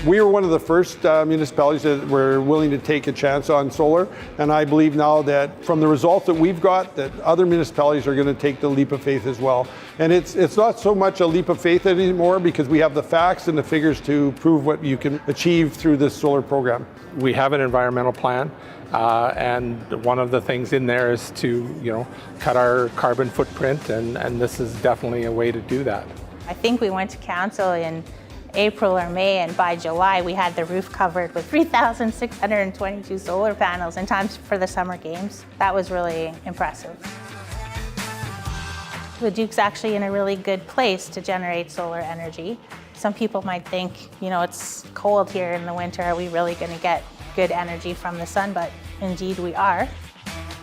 We were one of the first municipalities that were willing to take a chance on solar, and I believe now that from the results that we've got, that other municipalities are going to take the leap of faith as well. And it's not so much a leap of faith anymore because we have the facts and the figures to prove what you can achieve through this solar program. We have an environmental plan, and one of the things in there is to, cut our carbon footprint, and this is definitely a way to do that. I think we went to council in April or May, and by July we had the roof covered with 3,622 solar panels in time for the summer games. That was really impressive. Leduc's actually in a really good place to generate solar energy. Some people might think, it's cold here in the winter, are we really going to get good energy from the sun? But indeed we are.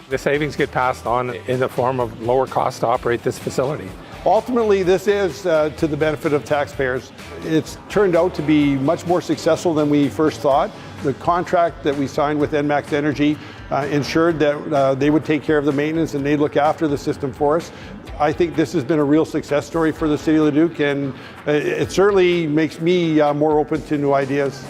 The savings get passed on in the form of lower cost to operate this facility. Ultimately, this is to the benefit of taxpayers. It's turned out to be much more successful than we first thought. The contract that we signed with ENMAX Energy ensured that they would take care of the maintenance and they'd look after the system for us. I think this has been a real success story for the City of Leduc, and it certainly makes me more open to new ideas.